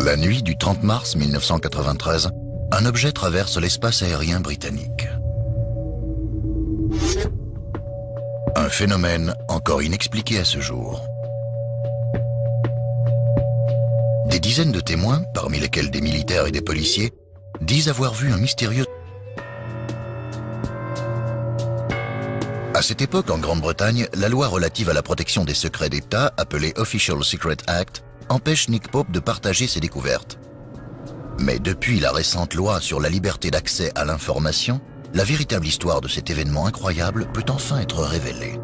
La nuit du 30 mars 1993, un objet traverse l'espace aérien britannique. Un phénomène encore inexpliqué à ce jour. Des dizaines de témoins, parmi lesquels des militaires et des policiers, disent avoir vu un mystérieux... À cette époque, en Grande-Bretagne, la loi relative à la protection des secrets d'État, appelée Official Secret Act, empêche Nick Pope de partager ses découvertes. Mais depuis la récente loi sur la liberté d'accès à l'information, la véritable histoire de cet événement incroyable peut enfin être révélée.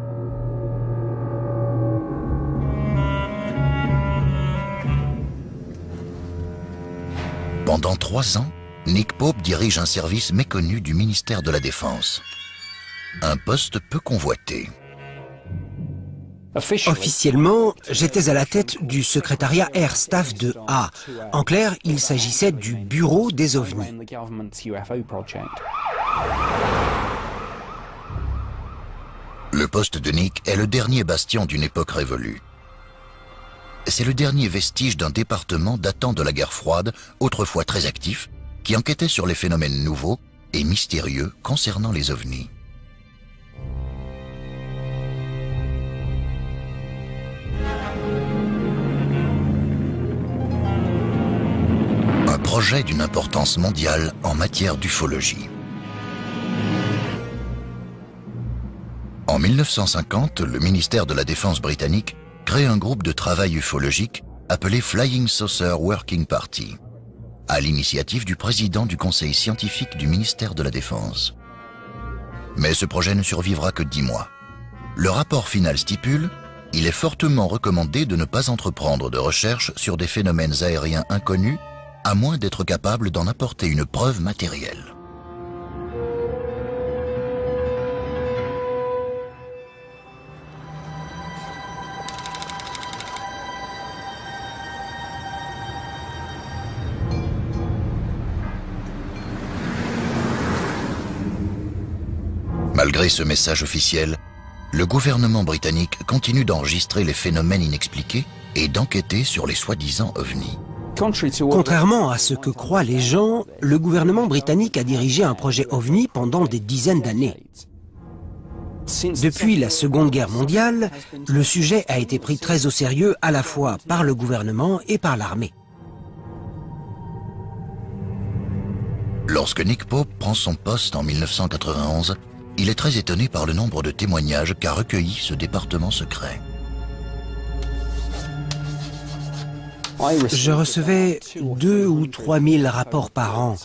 Pendant 3 ans, Nick Pope dirige un service méconnu du ministère de la Défense. Un poste peu convoité. Officiellement, j'étais à la tête du secrétariat Air Staff de A. En clair, il s'agissait du bureau des OVNI. Le poste de Nick est le dernier bastion d'une époque révolue. C'est le dernier vestige d'un département datant de la guerre froide, autrefois très actif, qui enquêtait sur les phénomènes nouveaux et mystérieux concernant les ovnis. Un projet d'une importance mondiale en matière d'ufologie. En 1950, le ministère de la Défense britannique crée un groupe de travail ufologique appelé Flying Saucer Working Party, à l'initiative du président du conseil scientifique du ministère de la Défense. Mais ce projet ne survivra que 10 mois. Le rapport final stipule: il est fortement recommandé de ne pas entreprendre de recherche sur des phénomènes aériens inconnus, à moins d'être capable d'en apporter une preuve matérielle. Malgré ce message officiel, le gouvernement britannique continue d'enregistrer les phénomènes inexpliqués et d'enquêter sur les soi-disant ovnis. Contrairement à ce que croient les gens, le gouvernement britannique a dirigé un projet OVNI pendant des dizaines d'années. Depuis la Seconde Guerre mondiale, le sujet a été pris très au sérieux à la fois par le gouvernement et par l'armée. Lorsque Nick Pope prend son poste en 1991, il est très étonné par le nombre de témoignages qu'a recueilli ce département secret. Je recevais 2 ou 3 000 rapports par an,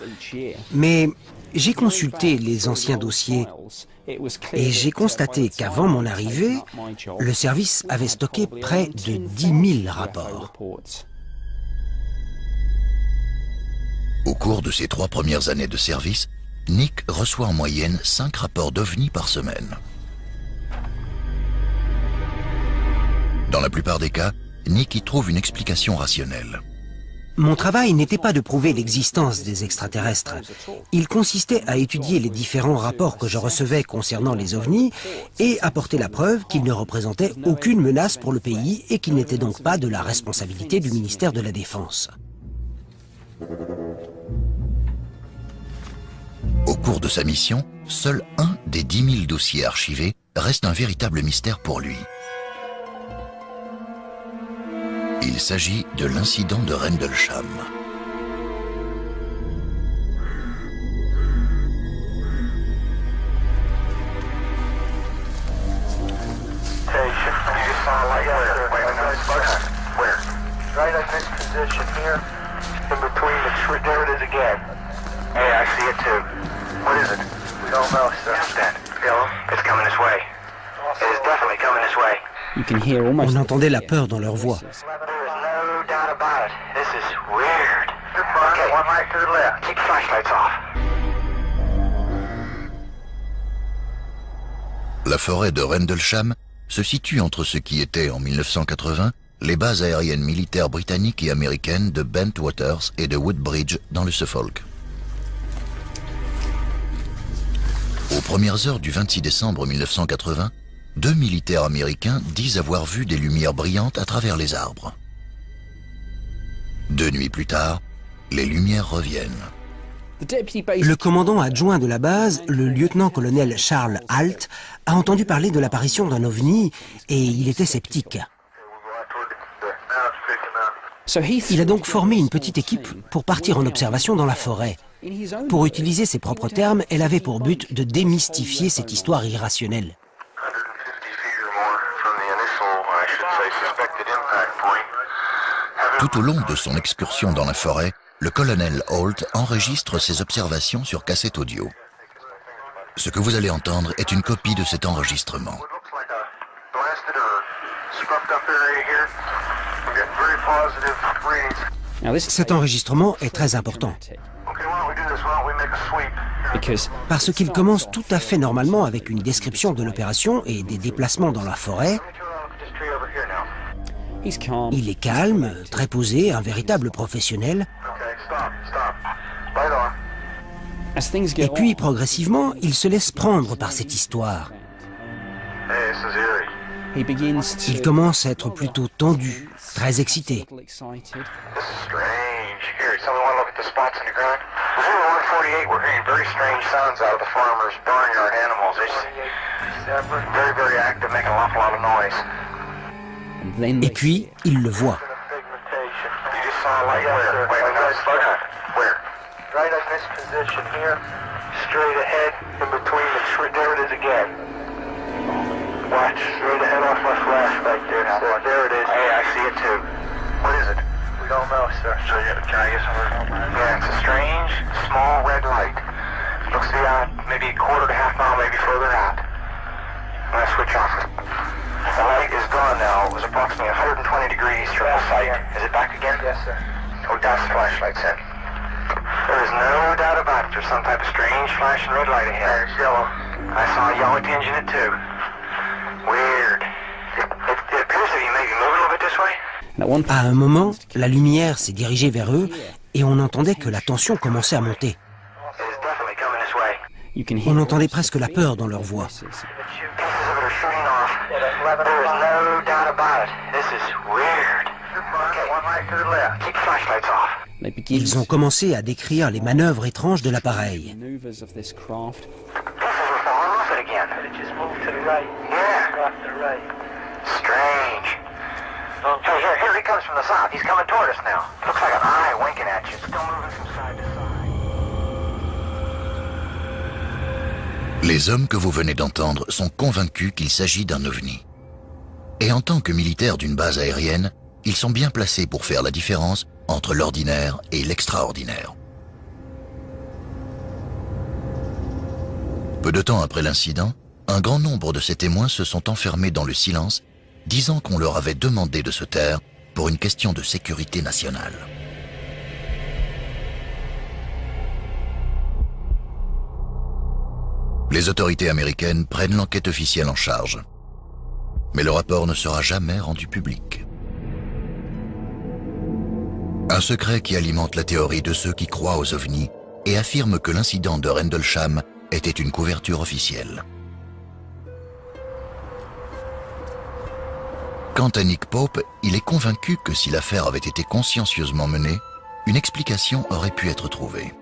mais j'ai consulté les anciens dossiers et j'ai constaté qu'avant mon arrivée, le service avait stocké près de 10 000 rapports. Au cours de ses 3 premières années de service, Nick reçoit en moyenne 5 rapports d'OVNI par semaine. Dans la plupart des cas, Nick y trouve une explication rationnelle. Mon travail n'était pas de prouver l'existence des extraterrestres. Il consistait à étudier les différents rapports que je recevais concernant les ovnis et apporter la preuve qu'ils ne représentaient aucune menace pour le pays et qu'ils n'étaient donc pas de la responsabilité du ministère de la Défense. Au cours de sa mission, seul un des 10 000 dossiers archivés reste un véritable mystère pour lui. Il s'agit de l'incident de Rendlesham. On entendait la peur dans leur voix. La forêt de Rendlesham se situe entre ce qui était, en 1980, les bases aériennes militaires britanniques et américaines de Bentwaters et de Woodbridge dans le Suffolk. Aux premières heures du 26 décembre 1980, 2 militaires américains disent avoir vu des lumières brillantes à travers les arbres. 2 nuits plus tard, les lumières reviennent. Le commandant adjoint de la base, le lieutenant-colonel Charles Halt, a entendu parler de l'apparition d'un ovni et il était sceptique. Il a donc formé une petite équipe pour partir en observation dans la forêt. Pour utiliser ses propres termes, elle avait pour but de démystifier cette histoire irrationnelle. Tout au long de son excursion dans la forêt, le colonel Halt enregistre ses observations sur cassette audio. Ce que vous allez entendre est une copie de cet enregistrement. Cet enregistrement est très important parce qu'il commence tout à fait normalement avec une description de l'opération et des déplacements dans la forêt. Il est calme, très posé, un véritable professionnel. Et puis, progressivement, il se laisse prendre par cette histoire. Il commence à être plutôt tendu, très excité. Et puis, il le voit. Watch, straight ahead off my flash right there. There it is. Hey, I see it too. What is it? We don't know, sir. So can I get some? Yeah, it's a strange, small red light. Looks to be out maybe a quarter to half mile, maybe further out. I'm gonna switch off it. The light is gone now. It was approximately 120 degrees from the sight. Is it back again? Yes, sir. Oh, that's the flashlight set. There is no doubt about it. There's some type of strange flashing red light ahead. It's yellow. I saw a yellow tinge in it too. Weird. It appears to be maybe moving a little bit this way. À un moment, la lumière s'est dirigée vers eux et on entendait que la tension commençait à monter. On entendait presque la peur dans leur voix. Ils ont commencé à décrire les manœuvres étranges de l'appareil. Strange. Here he comes from the south. He's coming toward us now. Looks like an eye winking at you. Still moving from side to side. Les hommes que vous venez d'entendre sont convaincus qu'il s'agit d'un ovni. Et en tant que militaires d'une base aérienne, ils sont bien placés pour faire la différence entre l'ordinaire et l'extraordinaire. Peu de temps après l'incident, un grand nombre de ces témoins se sont enfermés dans le silence, disant qu'on leur avait demandé de se taire pour une question de sécurité nationale. Les autorités américaines prennent l'enquête officielle en charge. Mais le rapport ne sera jamais rendu public. Un secret qui alimente la théorie de ceux qui croient aux ovnis et affirment que l'incident de Rendlesham était une couverture officielle. Quant à Nick Pope, il est convaincu que si l'affaire avait été consciencieusement menée, une explication aurait pu être trouvée.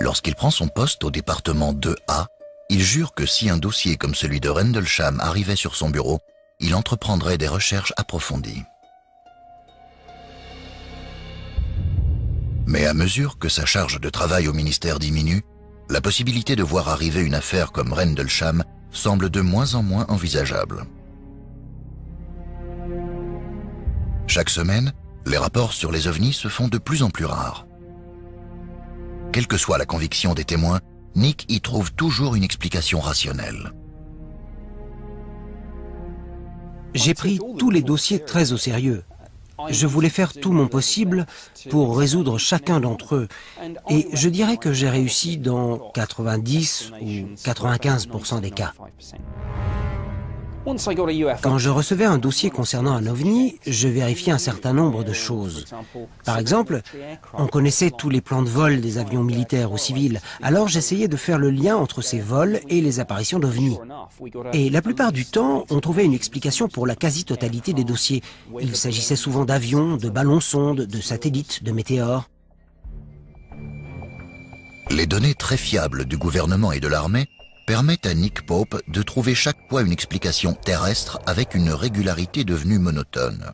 Lorsqu'il prend son poste au département 2A, il jure que si un dossier comme celui de Rendlesham arrivait sur son bureau, il entreprendrait des recherches approfondies. Mais à mesure que sa charge de travail au ministère diminue, la possibilité de voir arriver une affaire comme Rendlesham semble de moins en moins envisageable. Chaque semaine, les rapports sur les ovnis se font de plus en plus rares. Quelle que soit la conviction des témoins, Nick y trouve toujours une explication rationnelle. J'ai pris tous les dossiers très au sérieux. Je voulais faire tout mon possible pour résoudre chacun d'entre eux. Et je dirais que j'ai réussi dans 90 ou 95% des cas. Quand je recevais un dossier concernant un ovni, je vérifiais un certain nombre de choses. Par exemple, on connaissait tous les plans de vol des avions militaires ou civils, alors j'essayais de faire le lien entre ces vols et les apparitions d'ovnis. Et la plupart du temps, on trouvait une explication pour la quasi-totalité des dossiers. Il s'agissait souvent d'avions, de ballons-sondes, de satellites, de météores. Les données très fiables du gouvernement et de l'armée permettent à Nick Pope de trouver chaque fois une explication terrestre avec une régularité devenue monotone.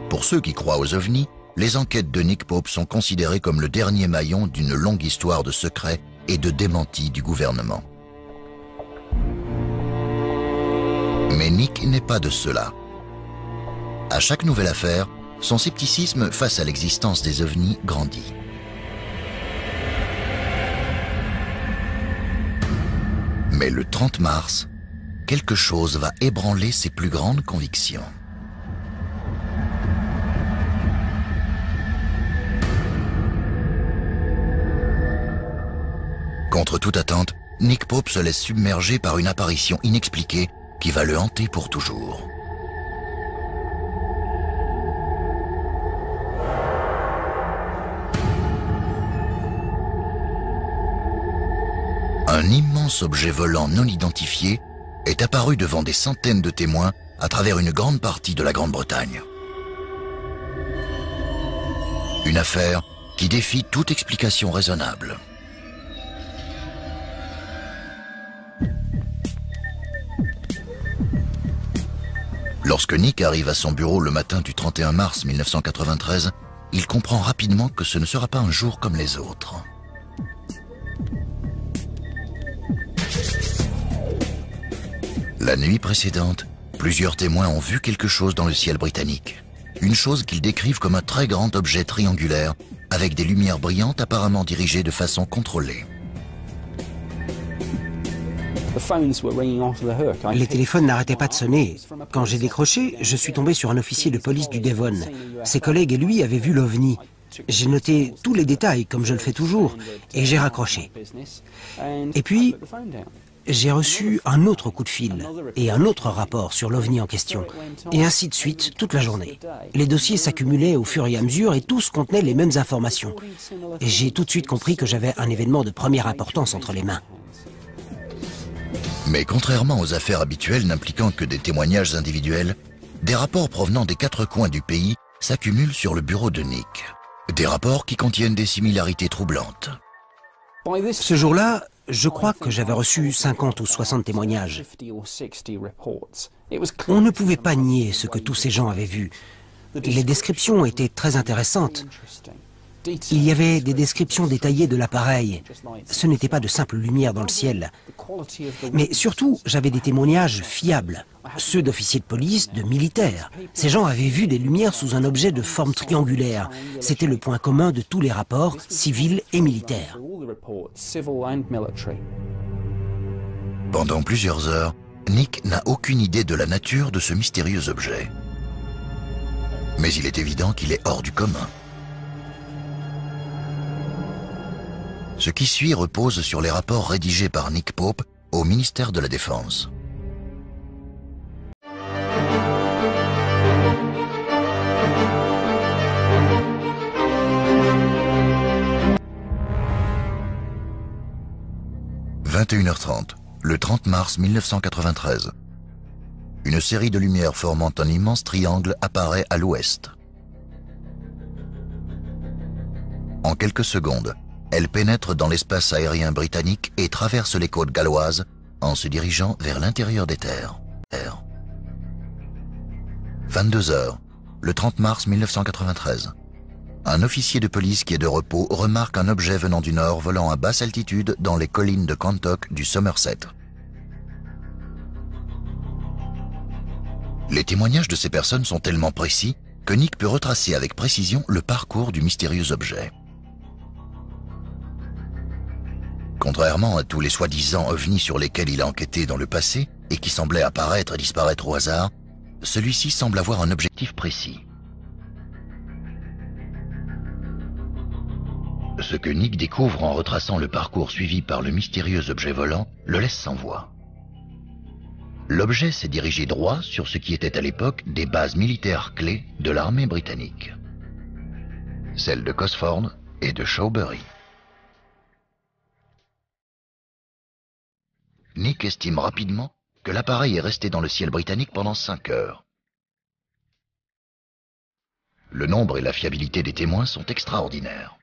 Pour ceux qui croient aux ovnis, les enquêtes de Nick Pope sont considérées comme le dernier maillon d'une longue histoire de secrets et de démentis du gouvernement. Mais Nick n'est pas de ceux-là. À chaque nouvelle affaire, son scepticisme face à l'existence des ovnis grandit. Mais le 30 mars, quelque chose va ébranler ses plus grandes convictions. Contre toute attente, Nick Pope se laisse submerger par une apparition inexpliquée qui va le hanter pour toujours. Un immense objet volant non identifié est apparu devant des centaines de témoins à travers une grande partie de la Grande-Bretagne. Une affaire qui défie toute explication raisonnable. Lorsque Nick arrive à son bureau le matin du 31 mars 1993, il comprend rapidement que ce ne sera pas un jour comme les autres. La nuit précédente, plusieurs témoins ont vu quelque chose dans le ciel britannique. Une chose qu'ils décrivent comme un très grand objet triangulaire, avec des lumières brillantes apparemment dirigées de façon contrôlée. Les téléphones n'arrêtaient pas de sonner. Quand j'ai décroché, je suis tombé sur un officier de police du Devon. Ses collègues et lui avaient vu l'OVNI. J'ai noté tous les détails, comme je le fais toujours, et j'ai raccroché. Et puis, j'ai reçu un autre coup de fil et un autre rapport sur l'OVNI en question. Et ainsi de suite, toute la journée. Les dossiers s'accumulaient au fur et à mesure et tous contenaient les mêmes informations. Et j'ai tout de suite compris que j'avais un événement de première importance entre les mains. Mais contrairement aux affaires habituelles n'impliquant que des témoignages individuels, des rapports provenant des quatre coins du pays s'accumulent sur le bureau de Nick. Des rapports qui contiennent des similarités troublantes. Ce jour-là, je crois que j'avais reçu 50 ou 60 témoignages. On ne pouvait pas nier ce que tous ces gens avaient vu. Les descriptions étaient très intéressantes. Il y avait des descriptions détaillées de l'appareil. Ce n'était pas de simple lumière dans le ciel. Mais surtout, j'avais des témoignages fiables. Ceux d'officiers de police, de militaires. Ces gens avaient vu des lumières sous un objet de forme triangulaire. C'était le point commun de tous les rapports, civils et militaires. Pendant plusieurs heures, Nick n'a aucune idée de la nature de ce mystérieux objet. Mais il est évident qu'il est hors du commun. Ce qui suit repose sur les rapports rédigés par Nick Pope au ministère de la Défense. « 21h30, le 30 mars 1993. Une série de lumières formant un immense triangle apparaît à l'ouest. En quelques secondes, elle pénètre dans l'espace aérien britannique et traverse les côtes galloises en se dirigeant vers l'intérieur des terres. 22h, le 30 mars 1993. Un officier de police qui est de repos remarque un objet venant du nord volant à basse altitude dans les collines de Quantock du Somerset. Les témoignages de ces personnes sont tellement précis que Nick peut retracer avec précision le parcours du mystérieux objet. Contrairement à tous les soi-disant ovnis sur lesquels il a enquêté dans le passé et qui semblaient apparaître et disparaître au hasard, celui-ci semble avoir un objectif précis. Ce que Nick découvre en retraçant le parcours suivi par le mystérieux objet volant le laisse sans voix. L'objet s'est dirigé droit sur ce qui était à l'époque des bases militaires clés de l'armée britannique, celles de Cosford et de Shawbury. Nick estime rapidement que l'appareil est resté dans le ciel britannique pendant 5 heures. Le nombre et la fiabilité des témoins sont extraordinaires.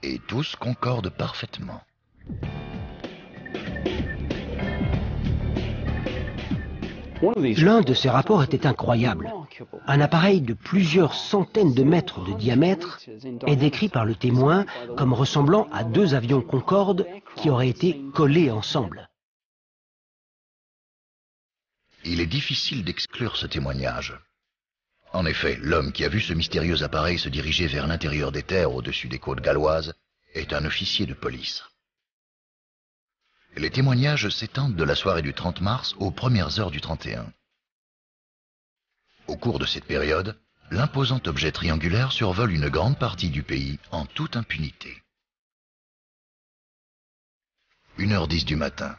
Et tous concordent parfaitement. L'un de ces rapports était incroyable. Un appareil de plusieurs centaines de mètres de diamètre est décrit par le témoin comme ressemblant à 2 avions Concorde qui auraient été collés ensemble. Il est difficile d'exclure ce témoignage. En effet, l'homme qui a vu ce mystérieux appareil se diriger vers l'intérieur des terres au-dessus des côtes galloises est un officier de police. Les témoignages s'étendent de la soirée du 30 mars aux premières heures du 31. Au cours de cette période, l'imposant objet triangulaire survole une grande partie du pays en toute impunité. 1h10 du matin,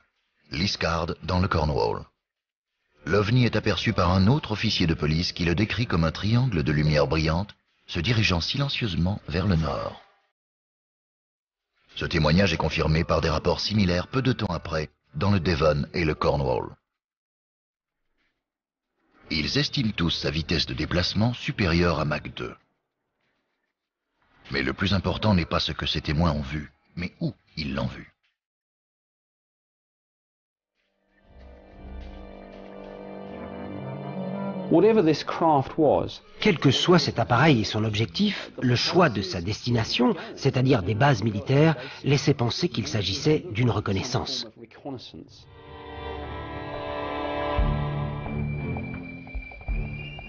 Liscard dans le Cornwall. L'OVNI est aperçu par un autre officier de police qui le décrit comme un triangle de lumière brillante se dirigeant silencieusement vers le nord. Ce témoignage est confirmé par des rapports similaires peu de temps après dans le Devon et le Cornwall. Ils estiment tous sa vitesse de déplacement supérieure à Mach 2. Mais le plus important n'est pas ce que ces témoins ont vu, mais où ils l'ont vu. Quel que soit cet appareil et son objectif, le choix de sa destination, c'est-à-dire des bases militaires, laissait penser qu'il s'agissait d'une reconnaissance.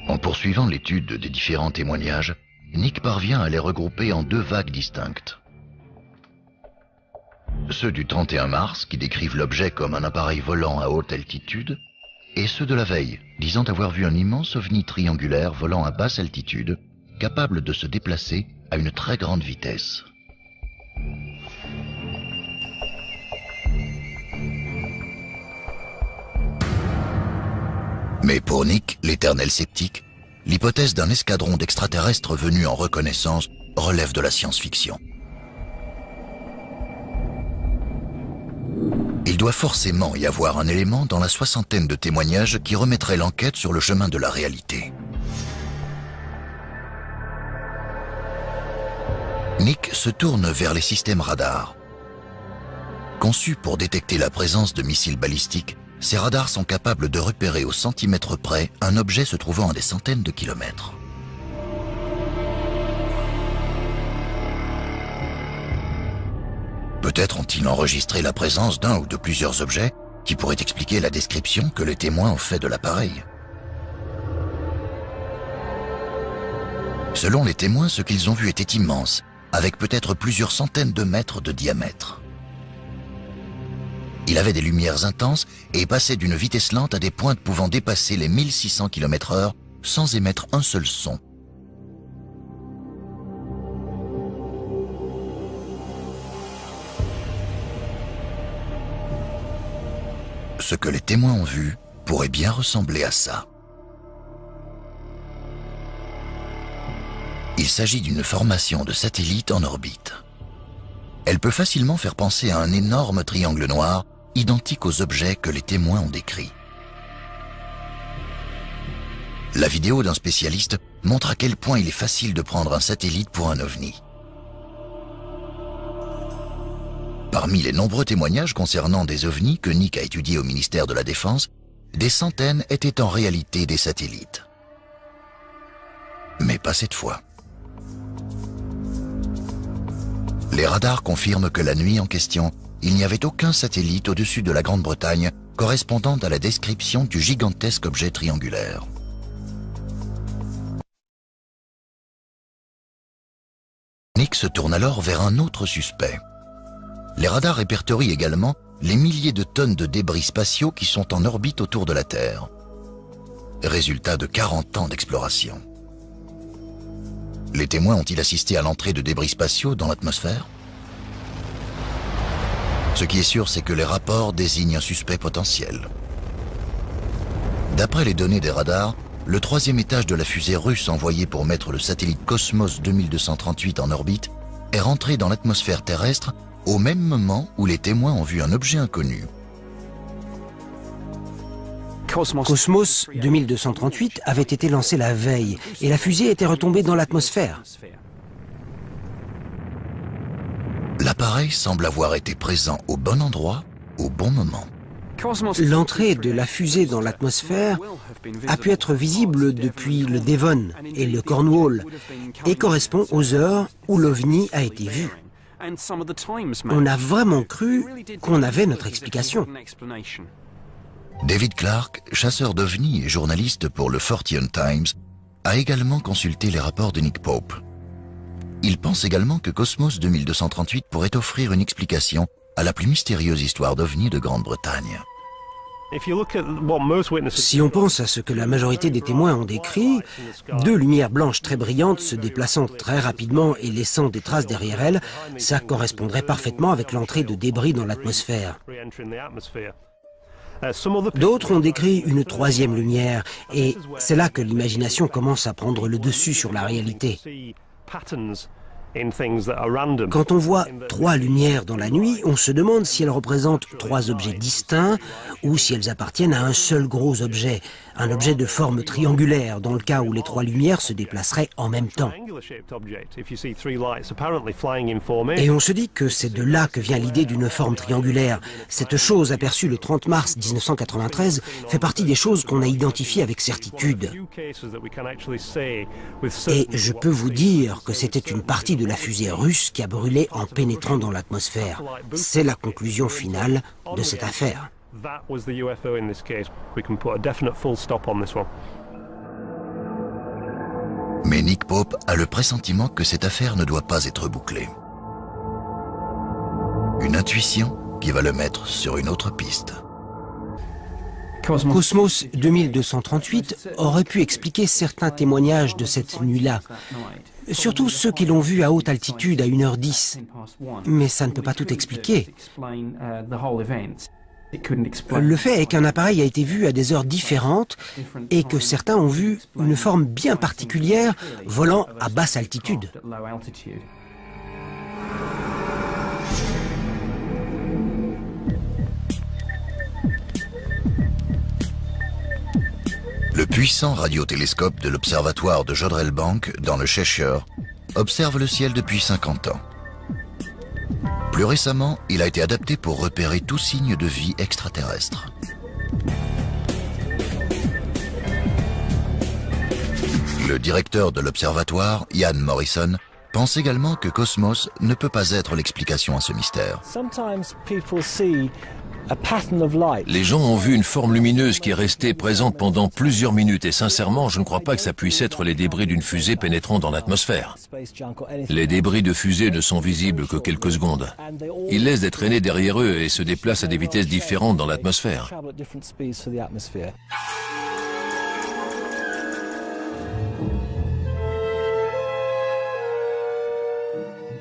En poursuivant l'étude des différents témoignages, Nick parvient à les regrouper en 2 vagues distinctes. Ceux du 31 mars, qui décrivent l'objet comme un appareil volant à haute altitude, et ceux de la veille, disant avoir vu un immense ovni triangulaire volant à basse altitude, capable de se déplacer à une très grande vitesse. Mais pour Nick, l'éternel sceptique, l'hypothèse d'un escadron d'extraterrestres venus en reconnaissance relève de la science-fiction. Il doit forcément y avoir un élément dans la 60aine de témoignages qui remettrait l'enquête sur le chemin de la réalité. Nick se tourne vers les systèmes radars. Conçus pour détecter la présence de missiles balistiques, ces radars sont capables de repérer au centimètre près un objet se trouvant à des centaines de kilomètres. Peut-être ont-ils enregistré la présence d'un ou de plusieurs objets qui pourraient expliquer la description que les témoins ont fait de l'appareil. Selon les témoins, ce qu'ils ont vu était immense, avec peut-être plusieurs centaines de mètres de diamètre. Il avait des lumières intenses et passait d'une vitesse lente à des pointes pouvant dépasser les 1600 km/h sans émettre un seul son. Ce que les témoins ont vu pourrait bien ressembler à ça. Il s'agit d'une formation de satellites en orbite. Elle peut facilement faire penser à un énorme triangle noir, identique aux objets que les témoins ont décrits. La vidéo d'un spécialiste montre à quel point il est facile de prendre un satellite pour un ovni. Parmi les nombreux témoignages concernant des ovnis que Nick a étudiés au ministère de la Défense, des centaines étaient en réalité des satellites. Mais pas cette fois. Les radars confirment que la nuit en question, il n'y avait aucun satellite au-dessus de la Grande-Bretagne correspondant à la description du gigantesque objet triangulaire. Nick se tourne alors vers un autre suspect. Les radars répertorient également les milliers de tonnes de débris spatiaux qui sont en orbite autour de la Terre. Résultat de 40 ans d'exploration. Les témoins ont-ils assisté à l'entrée de débris spatiaux dans l'atmosphère? Ce qui est sûr, c'est que les rapports désignent un suspect potentiel. D'après les données des radars, le troisième étage de la fusée russe envoyée pour mettre le satellite Cosmos 2238 en orbite est rentré dans l'atmosphère terrestre au même moment où les témoins ont vu un objet inconnu. Cosmos 2238 avait été lancé la veille et la fusée était retombée dans l'atmosphère. L'appareil semble avoir été présent au bon endroit, au bon moment. L'entrée de la fusée dans l'atmosphère a pu être visible depuis le Devon et le Cornwall et correspond aux heures où l'OVNI a été vu. On a vraiment cru qu'on avait notre explication. David Clark, chasseur d'OVNI et journaliste pour le Fortean Times, a également consulté les rapports de Nick Pope. Il pense également que Cosmos 2238 pourrait offrir une explication à la plus mystérieuse histoire d'OVNI de Grande-Bretagne. Si on pense à ce que la majorité des témoins ont décrit, deux lumières blanches très brillantes se déplaçant très rapidement et laissant des traces derrière elles, ça correspondrait parfaitement avec l'entrée de débris dans l'atmosphère. D'autres ont décrit une troisième lumière, et c'est là que l'imagination commence à prendre le dessus sur la réalité. Quand on voit trois lumières dans la nuit, on se demande si elles représentent trois objets distincts ou si elles appartiennent à un seul gros objet, un objet de forme triangulaire, dans le cas où les trois lumières se déplaceraient en même temps. Et on se dit que c'est de là que vient l'idée d'une forme triangulaire. Cette chose aperçue le 30 mars 1993 fait partie des choses qu'on a identifiées avec certitude. Et je peux vous dire que c'était une partie de la fusée russe qui a brûlé en pénétrant dans l'atmosphère. C'est la conclusion finale de cette affaire. Mais Nick Pope a le pressentiment que cette affaire ne doit pas être bouclée. Une intuition qui va le mettre sur une autre piste. Cosmos 2238 aurait pu expliquer certains témoignages de cette nuit-là, surtout ceux qui l'ont vu à haute altitude à 1h10. Mais ça ne peut pas tout expliquer. Le fait est qu'un appareil a été vu à des heures différentes et que certains ont vu une forme bien particulière volant à basse altitude. Le puissant radiotélescope de l'observatoire de Jodrell Bank, dans le Cheshire, observe le ciel depuis 50 ans. Plus récemment, il a été adapté pour repérer tout signe de vie extraterrestre. Le directeur de l'observatoire, Ian Morrison, pense également que Cosmos ne peut pas être l'explication à ce mystère. Les gens ont vu une forme lumineuse qui est restée présente pendant plusieurs minutes et sincèrement, je ne crois pas que ça puisse être les débris d'une fusée pénétrant dans l'atmosphère. Les débris de fusée ne sont visibles que quelques secondes. Ils laissent des traînées derrière eux et se déplacent à des vitesses différentes dans l'atmosphère.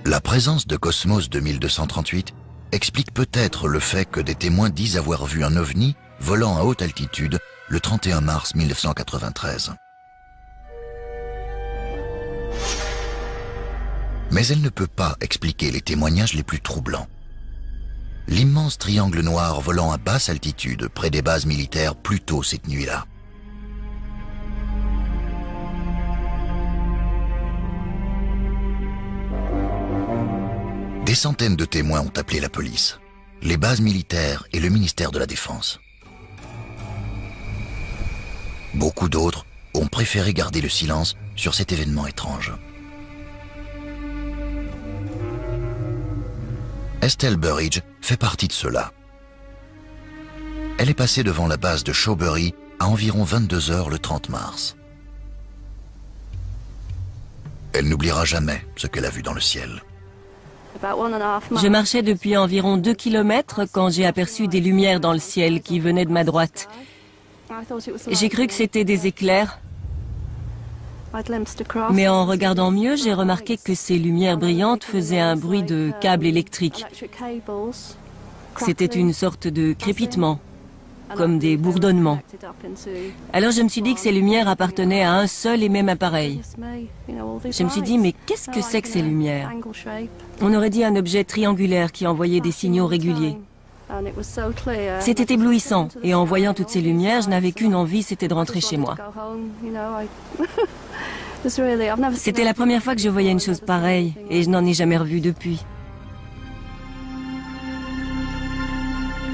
La présence de Cosmos 2238 explique peut-être le fait que des témoins disent avoir vu un ovni volant à haute altitude le 31 mars 1993. Mais elle ne peut pas expliquer les témoignages les plus troublants. L'immense triangle noir volant à basse altitude près des bases militaires plus tôt cette nuit-là. Des centaines de témoins ont appelé la police, les bases militaires et le ministère de la Défense. Beaucoup d'autres ont préféré garder le silence sur cet événement étrange. Estelle Burridge fait partie de ceux-là. Elle est passée devant la base de Shawbury à environ 22 h le 30 mars. Elle n'oubliera jamais ce qu'elle a vu dans le ciel. Je marchais depuis environ 2 kilomètres quand j'ai aperçu des lumières dans le ciel qui venaient de ma droite. J'ai cru que c'était des éclairs, mais en regardant mieux, j'ai remarqué que ces lumières brillantes faisaient un bruit de câbles électriques. C'était une sorte de crépitement. comme des bourdonnements. Alors je me suis dit que ces lumières appartenaient à un seul et même appareil. Je me suis dit, mais qu'est-ce que c'est que ces lumières? On aurait dit un objet triangulaire qui envoyait des signaux réguliers. C'était éblouissant, et en voyant toutes ces lumières, je n'avais qu'une envie, c'était de rentrer chez moi. C'était la première fois que je voyais une chose pareille, et je n'en ai jamais revu depuis.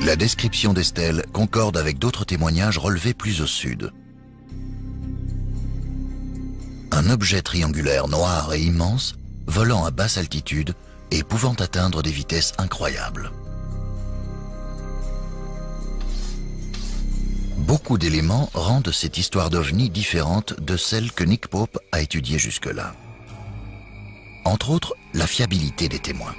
La description d'Estelle concorde avec d'autres témoignages relevés plus au sud. Un objet triangulaire noir et immense, volant à basse altitude et pouvant atteindre des vitesses incroyables. Beaucoup d'éléments rendent cette histoire d'OVNI différente de celle que Nick Pope a étudiée jusque-là. Entre autres, la fiabilité des témoins.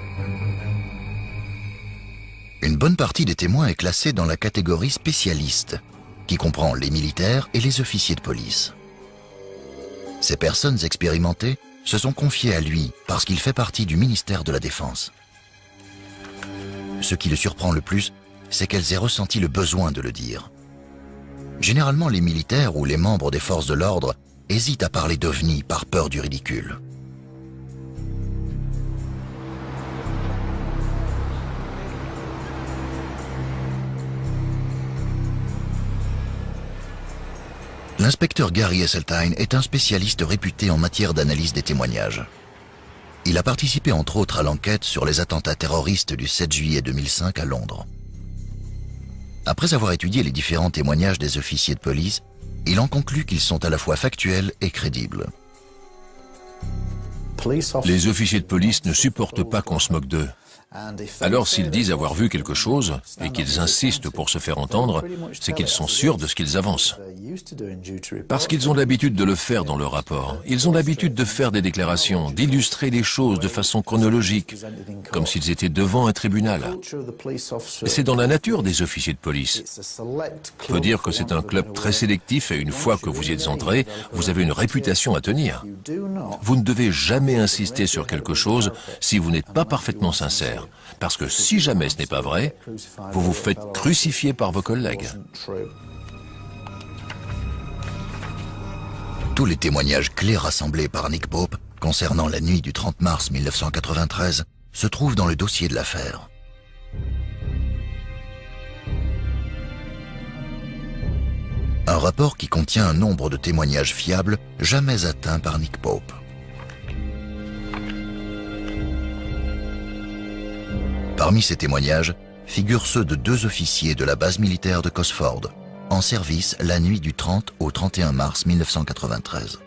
Une bonne partie des témoins est classée dans la catégorie spécialiste, qui comprend les militaires et les officiers de police. Ces personnes expérimentées se sont confiées à lui parce qu'il fait partie du ministère de la Défense. Ce qui le surprend le plus, c'est qu'elles aient ressenti le besoin de le dire. Généralement, les militaires ou les membres des forces de l'ordre hésitent à parler d'OVNI par peur du ridicule. L'inspecteur Gary Esseltine est un spécialiste réputé en matière d'analyse des témoignages. Il a participé entre autres à l'enquête sur les attentats terroristes du 7 juillet 2005 à Londres. Après avoir étudié les différents témoignages des officiers de police, il en conclut qu'ils sont à la fois factuels et crédibles. Les officiers de police ne supportent pas qu'on se moque d'eux. Alors s'ils disent avoir vu quelque chose et qu'ils insistent pour se faire entendre, c'est qu'ils sont sûrs de ce qu'ils avancent. Parce qu'ils ont l'habitude de le faire dans leur rapport. Ils ont l'habitude de faire des déclarations, d'illustrer les choses de façon chronologique, comme s'ils étaient devant un tribunal. C'est dans la nature des officiers de police. On peut dire que c'est un club très sélectif et une fois que vous y êtes entré, vous avez une réputation à tenir. Vous ne devez jamais insister sur quelque chose si vous n'êtes pas parfaitement sincère. Parce que si jamais ce n'est pas vrai, vous vous faites crucifier par vos collègues. Tous les témoignages clés rassemblés par Nick Pope concernant la nuit du 30 mars 1993 se trouvent dans le dossier de l'affaire. Un rapport qui contient un nombre de témoignages fiables jamais atteints par Nick Pope. Parmi ces témoignages figurent ceux de 2 officiers de la base militaire de Cosford, en service la nuit du 30 au 31 mars 1993.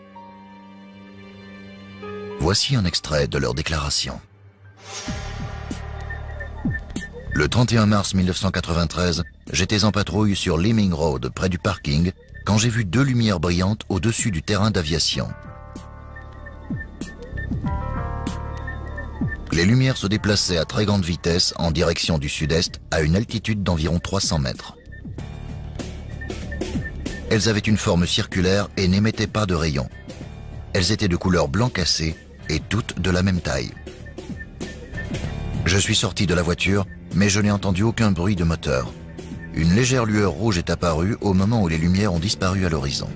Voici un extrait de leur déclaration. Le 31 mars 1993, j'étais en patrouille sur Leeming Road, près du parking, quand j'ai vu 2 lumières brillantes au-dessus du terrain d'aviation. Les lumières se déplaçaient à très grande vitesse en direction du sud-est à une altitude d'environ 300 mètres. Elles avaient une forme circulaire et n'émettaient pas de rayons. Elles étaient de couleur blanc cassé et toutes de la même taille. Je suis sorti de la voiture, mais je n'ai entendu aucun bruit de moteur. Une légère lueur rouge est apparue au moment où les lumières ont disparu à l'horizon.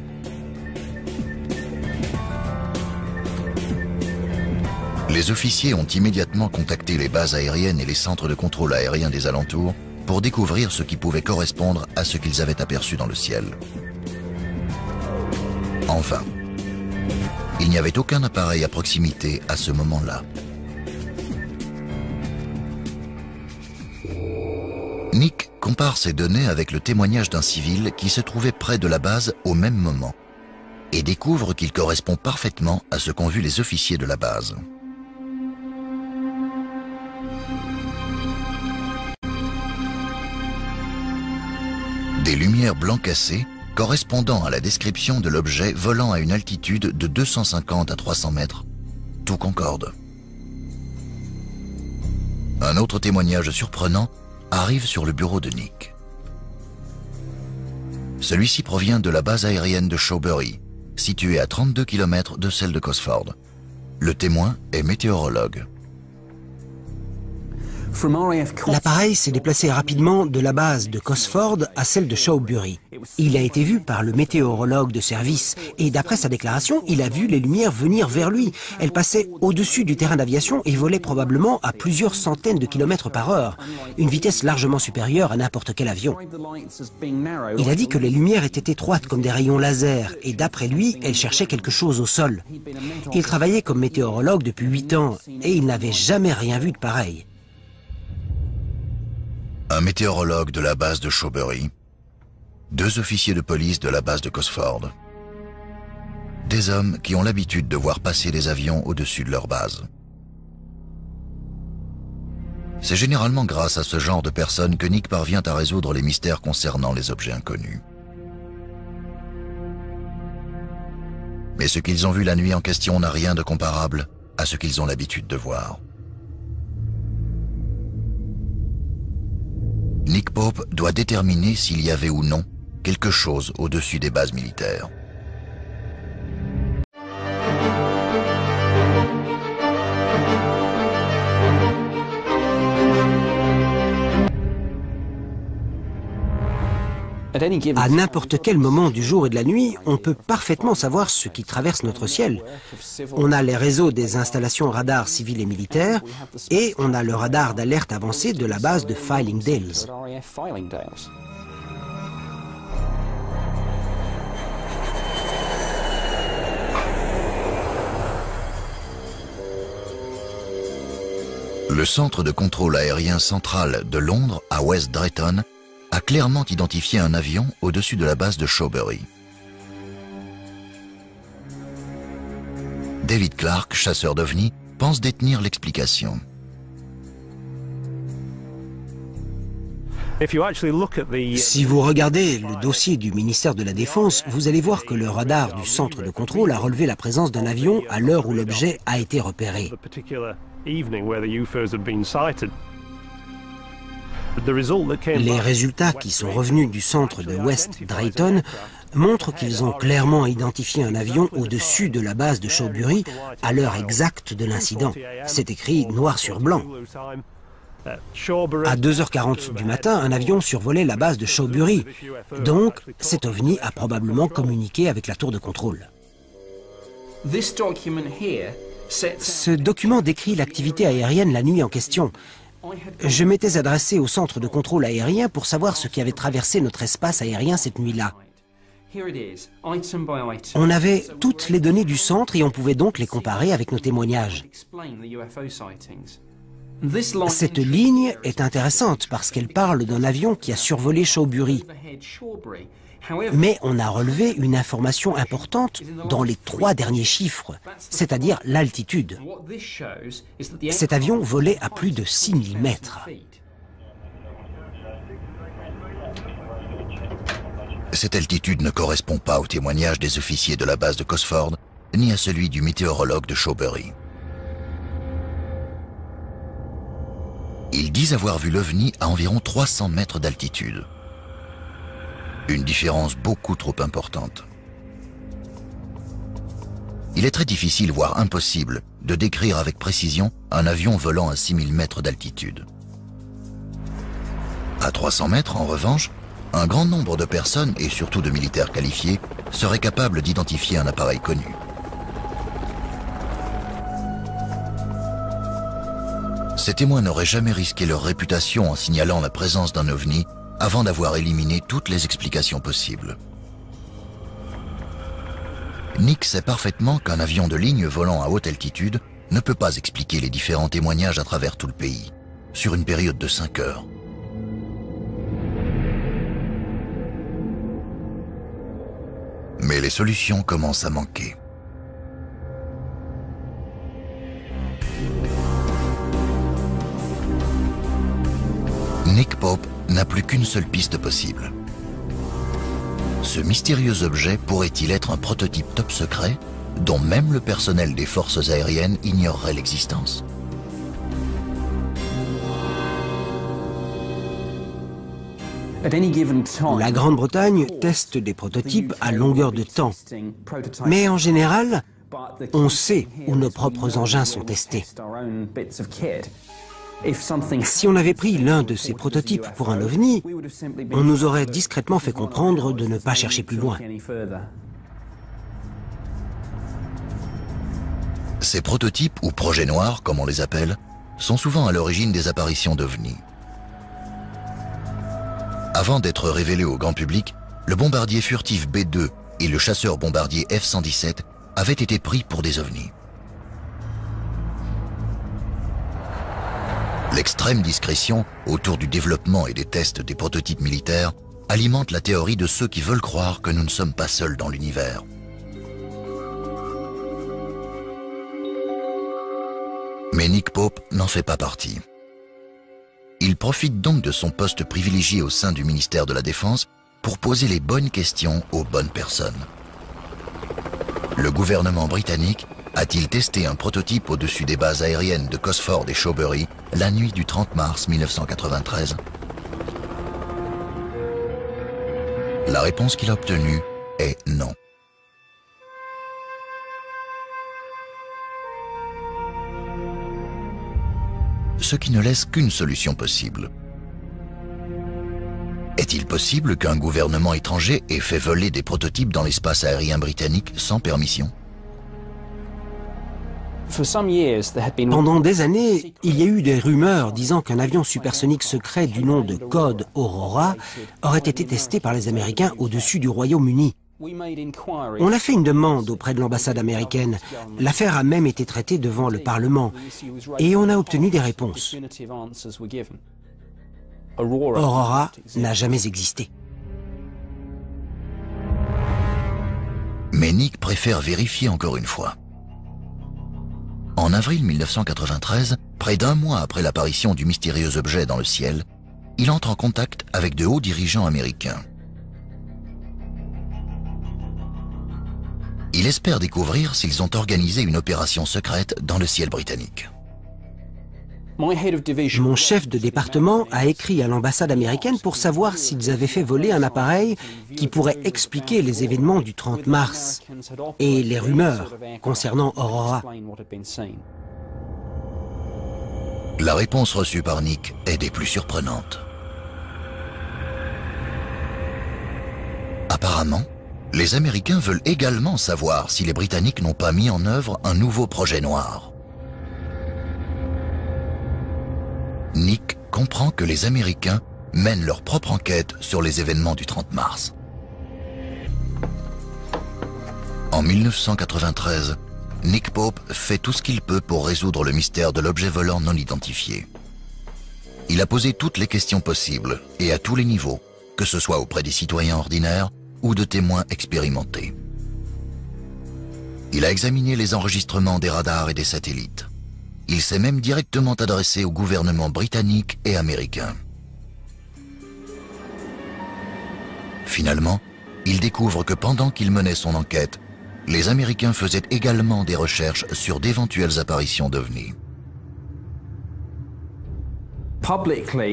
Les officiers ont immédiatement contacté les bases aériennes et les centres de contrôle aérien des alentours pour découvrir ce qui pouvait correspondre à ce qu'ils avaient aperçu dans le ciel. Enfin, il n'y avait aucun appareil à proximité à ce moment-là. Nick compare ces données avec le témoignage d'un civil qui se trouvait près de la base au même moment et découvre qu'il correspond parfaitement à ce qu'ont vu les officiers de la base. Des lumières blanc cassé correspondant à la description de l'objet volant à une altitude de 250 à 300 mètres. Tout concorde. Un autre témoignage surprenant arrive sur le bureau de Nick. Celui-ci provient de la base aérienne de Shawbury, située à 32 km de celle de Cosford. Le témoin est météorologue. L'appareil s'est déplacé rapidement de la base de Cosford à celle de Shawbury. Il a été vu par le météorologue de service et d'après sa déclaration, il a vu les lumières venir vers lui. Elles passaient au-dessus du terrain d'aviation et volaient probablement à plusieurs centaines de kilomètres par heure, une vitesse largement supérieure à n'importe quel avion. Il a dit que les lumières étaient étroites comme des rayons laser et d'après lui, elles cherchaient quelque chose au sol. Il travaillait comme météorologue depuis 8 ans et il n'avait jamais rien vu de pareil. Un météorologue de la base de Shawbury, 2 officiers de police de la base de Cosford. Des hommes qui ont l'habitude de voir passer des avions au-dessus de leur base. C'est généralement grâce à ce genre de personnes que Nick parvient à résoudre les mystères concernant les objets inconnus. Mais ce qu'ils ont vu la nuit en question n'a rien de comparable à ce qu'ils ont l'habitude de voir. Nick Pope doit déterminer s'il y avait ou non quelque chose au-dessus des bases militaires. À n'importe quel moment du jour et de la nuit, on peut parfaitement savoir ce qui traverse notre ciel. On a les réseaux des installations radars civiles et militaires et on a le radar d'alerte avancé de la base de Fylingdales. Le centre de contrôle aérien central de Londres à West Drayton a clairement identifié un avion au-dessus de la base de Shawbury. David Clark, chasseur d'OVNI, pense détenir l'explication. Si vous regardez le dossier du ministère de la Défense, vous allez voir que le radar du centre de contrôle a relevé la présence d'un avion à l'heure où l'objet a été repéré. Les résultats qui sont revenus du centre de West Drayton montrent qu'ils ont clairement identifié un avion au-dessus de la base de Shawbury à l'heure exacte de l'incident. C'est écrit noir sur blanc. À 2h40 du matin, un avion survolait la base de Shawbury. Donc, cet OVNI a probablement communiqué avec la tour de contrôle. Ce document décrit l'activité aérienne la nuit en question. Je m'étais adressé au centre de contrôle aérien pour savoir ce qui avait traversé notre espace aérien cette nuit-là. On avait toutes les données du centre et on pouvait donc les comparer avec nos témoignages. Cette ligne est intéressante parce qu'elle parle d'un avion qui a survolé Shawbury. Mais on a relevé une information importante dans les 3 derniers chiffres, c'est-à-dire l'altitude. Cet avion volait à plus de 6000 mètres. Cette altitude ne correspond pas au témoignage des officiers de la base de Cosford, ni à celui du météorologue de Shawbury. Ils disent avoir vu l'OVNI à environ 300 mètres d'altitude. Une différence beaucoup trop importante. Il est très difficile, voire impossible, de décrire avec précision un avion volant à 6000 mètres d'altitude. À 300 mètres, en revanche, un grand nombre de personnes, et surtout de militaires qualifiés, seraient capables d'identifier un appareil connu. Ces témoins n'auraient jamais risqué leur réputation en signalant la présence d'un OVNI avant d'avoir éliminé toutes les explications possibles. Nick sait parfaitement qu'un avion de ligne volant à haute altitude ne peut pas expliquer les différents témoignages à travers tout le pays, sur une période de 5 heures. Mais les solutions commencent à manquer. Nick Pope n'a plus qu'une seule piste possible. Ce mystérieux objet pourrait-il être un prototype top secret dont même le personnel des forces aériennes ignorerait l'existence? La Grande-Bretagne teste des prototypes à longueur de temps. Mais en général, on sait où nos propres engins sont testés. Si on avait pris l'un de ces prototypes pour un ovni, on nous aurait discrètement fait comprendre de ne pas chercher plus loin. Ces prototypes, ou projets noirs, comme on les appelle, sont souvent à l'origine des apparitions d'ovnis. Avant d'être révélés au grand public, le bombardier furtif B-2 et le chasseur bombardier F-117 avaient été pris pour des ovnis. L'extrême discrétion autour du développement et des tests des prototypes militaires alimente la théorie de ceux qui veulent croire que nous ne sommes pas seuls dans l'univers. Mais Nick Pope n'en fait pas partie. Il profite donc de son poste privilégié au sein du ministère de la Défense pour poser les bonnes questions aux bonnes personnes. Le gouvernement britannique a-t-il testé un prototype au-dessus des bases aériennes de Cosford et Shawbury la nuit du 30 mars 1993 ? La réponse qu'il a obtenue est non. Ce qui ne laisse qu'une solution possible. Est-il possible qu'un gouvernement étranger ait fait voler des prototypes dans l'espace aérien britannique sans permission ? Pendant des années, il y a eu des rumeurs disant qu'un avion supersonique secret du nom de code Aurora aurait été testé par les Américains au-dessus du Royaume-Uni. On a fait une demande auprès de l'ambassade américaine. L'affaire a même été traitée devant le Parlement et on a obtenu des réponses. Aurora n'a jamais existé. Mais Nick préfère vérifier encore une fois. En avril 1993, près d'un mois après l'apparition du mystérieux objet dans le ciel, il entre en contact avec de hauts dirigeants américains. Il espère découvrir s'ils ont organisé une opération secrète dans le ciel britannique. Mon chef de département a écrit à l'ambassade américaine pour savoir s'ils avaient fait voler un appareil qui pourrait expliquer les événements du 30 mars et les rumeurs concernant Aurora. La réponse reçue par Nick est des plus surprenantes. Apparemment, les Américains veulent également savoir si les Britanniques n'ont pas mis en œuvre un nouveau projet noir. Nick comprend que les Américains mènent leur propre enquête sur les événements du 30 mars. En 1993, Nick Pope fait tout ce qu'il peut pour résoudre le mystère de l'objet volant non identifié. Il a posé toutes les questions possibles et à tous les niveaux, que ce soit auprès des citoyens ordinaires ou de témoins expérimentés. Il a examiné les enregistrements des radars et des satellites. Il s'est même directement adressé au gouvernement britannique et américain. Finalement, il découvre que pendant qu'il menait son enquête, les Américains faisaient également des recherches sur d'éventuelles apparitions d'ovnis.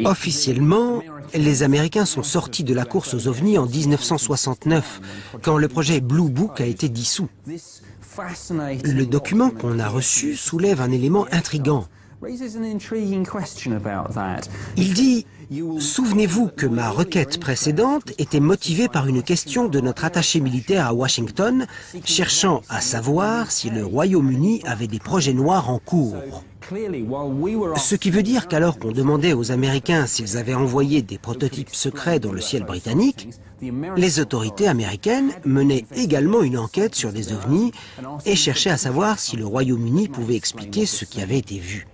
Officiellement, les Américains sont sortis de la course aux ovnis en 1969, quand le projet Blue Book a été dissous. Le document qu'on a reçu soulève un élément intrigant. Il dit « Souvenez-vous que ma requête précédente était motivée par une question de notre attaché militaire à Washington, cherchant à savoir si le Royaume-Uni avait des projets noirs en cours. » Ce qui veut dire qu'alors qu'on demandait aux Américains s'ils avaient envoyé des prototypes secrets dans le ciel britannique, les autorités américaines menaient également une enquête sur des ovnis et cherchaient à savoir si le Royaume-Uni pouvait expliquer ce qui avait été vu.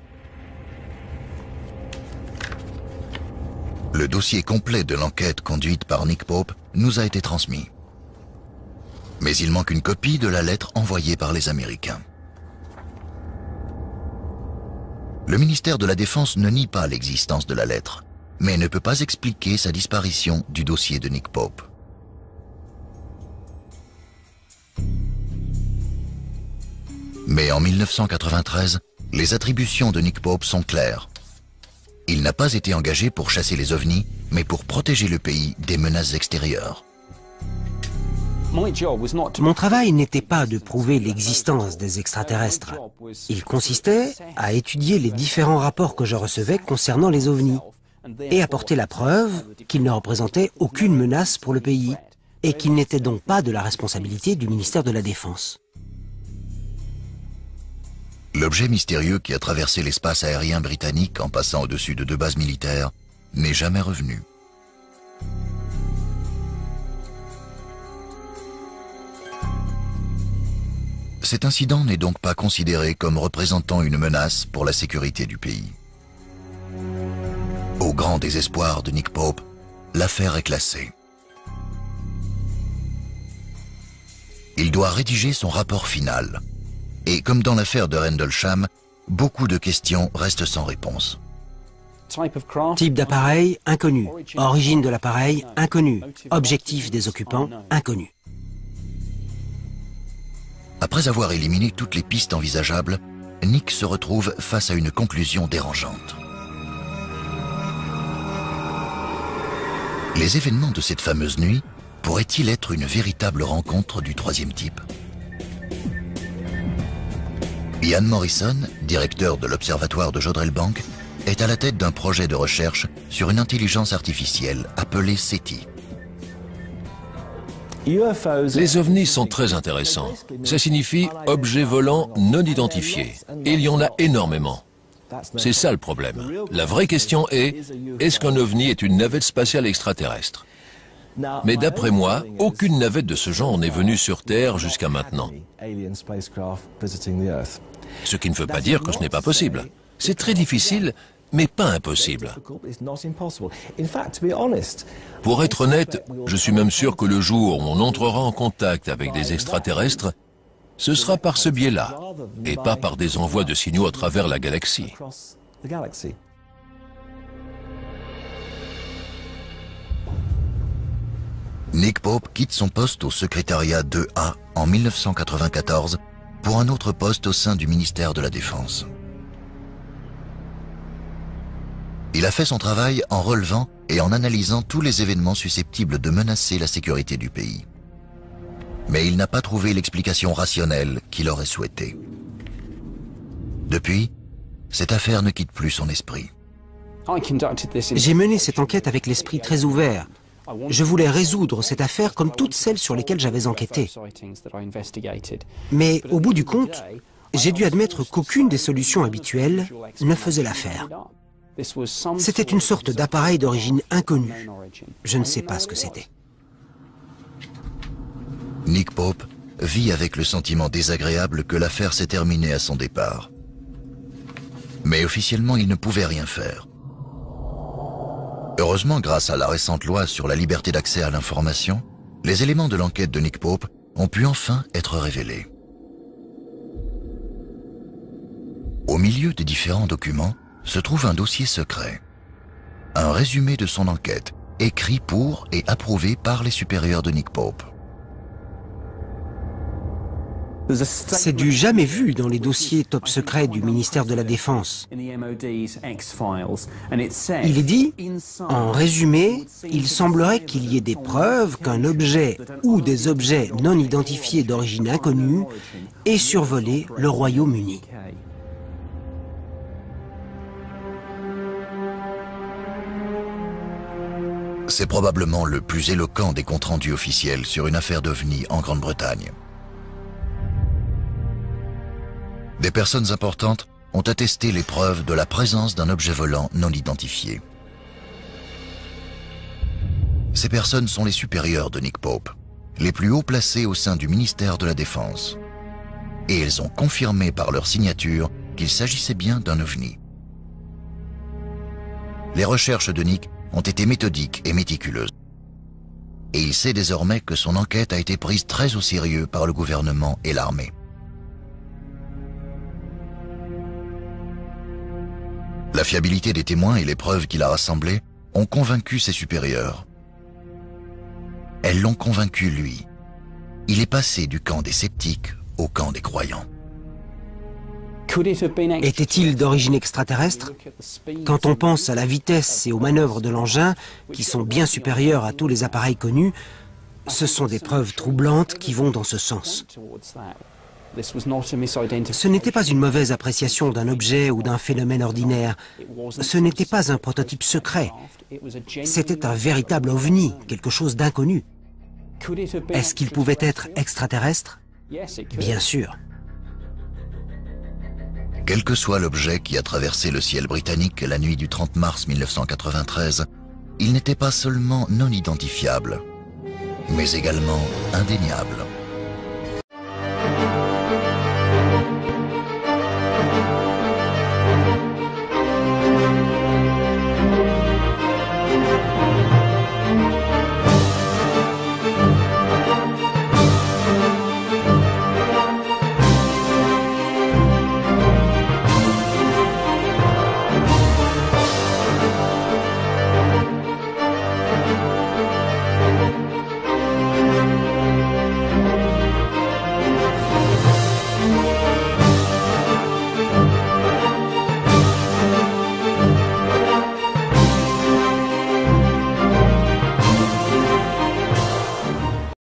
Le dossier complet de l'enquête conduite par Nick Pope nous a été transmis. Mais il manque une copie de la lettre envoyée par les Américains. Le ministère de la Défense ne nie pas l'existence de la lettre, mais ne peut pas expliquer sa disparition du dossier de Nick Pope. Mais en 1993, les attributions de Nick Pope sont claires. Il n'a pas été engagé pour chasser les ovnis, mais pour protéger le pays des menaces extérieures. Mon travail n'était pas de prouver l'existence des extraterrestres. Il consistait à étudier les différents rapports que je recevais concernant les ovnis et apporter la preuve qu'ils ne représentaient aucune menace pour le pays et qu'ils n'étaient donc pas de la responsabilité du ministère de la Défense. L'objet mystérieux qui a traversé l'espace aérien britannique en passant au-dessus de 2 bases militaires n'est jamais revenu. Cet incident n'est donc pas considéré comme représentant une menace pour la sécurité du pays. Au grand désespoir de Nick Pope, l'affaire est classée. Il doit rédiger son rapport final. Et comme dans l'affaire de Rendlesham, beaucoup de questions restent sans réponse. Type d'appareil, inconnu. Origine de l'appareil, inconnu. Objectif des occupants, inconnu. Après avoir éliminé toutes les pistes envisageables, Nick se retrouve face à une conclusion dérangeante. Les événements de cette fameuse nuit pourraient-ils être une véritable rencontre du troisième type? Ian Morrison, directeur de l'observatoire de Jodrell Bank, est à la tête d'un projet de recherche sur une intelligence artificielle appelée SETI. Les ovnis sont très intéressants. Ça signifie objets volants non identifiés. Et il y en a énormément. C'est ça le problème. La vraie question est-ce qu'un ovni est une navette spatiale extraterrestre? Mais d'après moi, aucune navette de ce genre n'est venue sur Terre jusqu'à maintenant. Ce qui ne veut pas dire que ce n'est pas possible. C'est très difficile, mais pas impossible. Pour être honnête, je suis même sûr que le jour où on entrera en contact avec des extraterrestres, ce sera par ce biais-là, et pas par des envois de signaux à travers la galaxie. Nick Pope quitte son poste au secrétariat 2A en 1994 pour un autre poste au sein du ministère de la Défense. Il a fait son travail en relevant et en analysant tous les événements susceptibles de menacer la sécurité du pays. Mais il n'a pas trouvé l'explication rationnelle qu'il aurait souhaitée. Depuis, cette affaire ne quitte plus son esprit. J'ai mené cette enquête avec l'esprit très ouvert. Je voulais résoudre cette affaire comme toutes celles sur lesquelles j'avais enquêté. Mais au bout du compte, j'ai dû admettre qu'aucune des solutions habituelles ne faisait l'affaire. C'était une sorte d'appareil d'origine inconnue. Je ne sais pas ce que c'était. Nick Pope vit avec le sentiment désagréable que l'affaire s'est terminée à son départ. Mais officiellement, il ne pouvait rien faire. Heureusement, grâce à la récente loi sur la liberté d'accès à l'information, les éléments de l'enquête de Nick Pope ont pu enfin être révélés. Au milieu des différents documents se trouve un dossier secret. Un résumé de son enquête, écrit pour et approuvé par les supérieurs de Nick Pope. C'est du jamais vu dans les dossiers top secrets du ministère de la Défense. Il est dit, en résumé, il semblerait qu'il y ait des preuves qu'un objet ou des objets non identifiés d'origine inconnue ait survolé le Royaume-Uni. C'est probablement le plus éloquent des comptes rendus officiels sur une affaire d'OVNI en Grande-Bretagne. Des personnes importantes ont attesté les preuves de la présence d'un objet volant non identifié. Ces personnes sont les supérieurs de Nick Pope, les plus hauts placés au sein du ministère de la Défense. Et elles ont confirmé par leur signature qu'il s'agissait bien d'un OVNI. Les recherches de Nick ont été méthodiques et méticuleuses. Et il sait désormais que son enquête a été prise très au sérieux par le gouvernement et l'armée. La fiabilité des témoins et les preuves qu'il a rassemblées ont convaincu ses supérieurs. Elles l'ont convaincu, lui. Il est passé du camp des sceptiques au camp des croyants. Était-il d'origine extraterrestre? Quand on pense à la vitesse et aux manœuvres de l'engin, qui sont bien supérieures à tous les appareils connus, Ce sont des preuves troublantes qui vont dans ce sens. Ce n'était pas une mauvaise appréciation d'un objet ou d'un phénomène ordinaire. Ce n'était pas un prototype secret. C'était un véritable ovni, quelque chose d'inconnu. Est-ce qu'il pouvait être extraterrestre? Bien sûr. Quel que soit l'objet qui a traversé le ciel britannique la nuit du 30 mars 1993, il n'était pas seulement non identifiable, mais également indéniable.